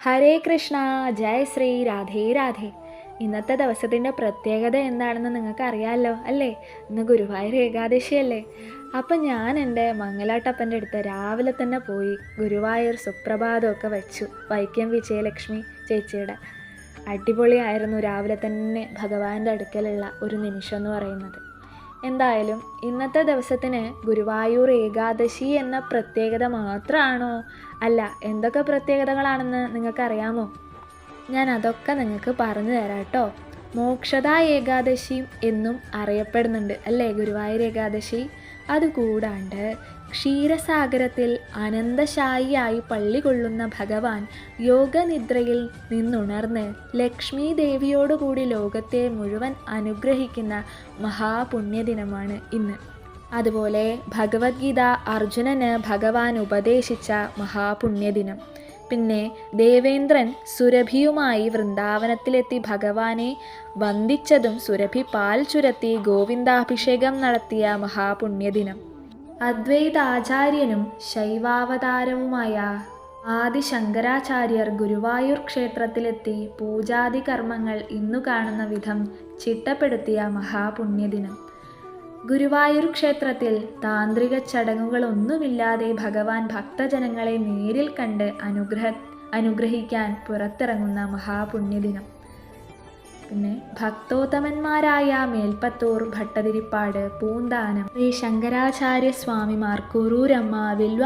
ഹരേ കൃഷ്ണ, ജയ ശ്രീ, രാധേ രാധേ. ഇന്നത്തെ ദിവസത്തിൻ്റെ പ്രത്യേകത എന്താണെന്ന് നിങ്ങൾക്ക് അറിയാമല്ലോ അല്ലേ? ഇന്ന് ഗുരുവായൂർ ഏകാദശിയല്ലേ. അപ്പം ഞാൻ എൻ്റെ മംഗലാട്ടപ്പൻ്റെ അടുത്ത് രാവിലെ തന്നെ പോയി ഗുരുവായൂർ സുപ്രഭാതമൊക്കെ വെച്ചു. വൈക്കം വിജയലക്ഷ്മി ചേച്ചിയുടെ അടിപൊളിയായിരുന്നു രാവിലെ തന്നെ ഭഗവാന്റെ അടുക്കലുള്ള ഒരു നിമിഷം എന്ന് പറയുന്നത്. എന്തായാലും ഇന്നത്തെ ദിവസത്തിന് ഗുരുവായൂർ ഏകാദശി എന്ന പ്രത്യേകത മാത്രമാണോ? അല്ല, എന്തൊക്കെ പ്രത്യേകതകളാണെന്ന് നിങ്ങൾക്കറിയാമോ? ഞാൻ അതൊക്കെ നിങ്ങൾക്ക് പറഞ്ഞു തരാം കേട്ടോ. മോക്ഷദാ ഏകാദശി എന്നും അറിയപ്പെടുന്നുണ്ട് അല്ലേ ഗുരുവായൂർ ഏകാദശി. അതുകൂടാണ്ട് ക്ഷീരസാഗരത്തിൽ അനന്തശായിയായി പള്ളി കൊള്ളുന്ന ഭഗവാൻ യോഗനിദ്രയിൽ നിന്നുണർന്ന് ലക്ഷ്മി ദേവിയോടുകൂടി ലോകത്തെ മുഴുവൻ അനുഗ്രഹിക്കുന്ന മഹാപുണ്യദിനമാണ് ഇന്ന്. അതുപോലെ ഭഗവത്ഗീത അർജുനന് ഭഗവാൻ ഉപദേശിച്ച മഹാപുണ്യദിനം. പിന്നെ ദേവേന്ദ്രൻ സുരഭിയുമായി വൃന്ദാവനത്തിലെത്തി ഭഗവാനെ വന്ദിച്ചതും സുരഭി പാൽ ചുരത്തി ഗോവിന്ദാഭിഷേകം നടത്തിയ മഹാപുണ്യദിനം. അദ്വൈതാചാര്യനും ശൈവാവതാരവുമായ ആദിശങ്കരാചാര്യർ ഗുരുവായൂർ ക്ഷേത്രത്തിലെത്തി പൂജാതി കർമ്മങ്ങൾ ഇന്നു കാണുന്ന വിധം ചിട്ടപ്പെടുത്തിയ മഹാപുണ്യദിനം. ഗുരുവായൂർ ക്ഷേത്രത്തിൽ താന്ത്രിക ചടങ്ങുകളൊന്നുമില്ലാതെ ഭഗവാൻ ഭക്തജനങ്ങളെ നേരിൽ കണ്ട് അനുഗ്രഹിക്കാൻ പുറത്തിറങ്ങുന്ന മഹാപുണ്യദിനം. പിന്നെ ഭക്തോത്തമന്മാരായ മേൽപ്പത്തൂർ ഭട്ടതിരിപ്പാട്, പൂന്താനം, ശ്രീ ശങ്കരാചാര്യ സ്വാമിമാർ, കുറൂരമ്മ, വില്വ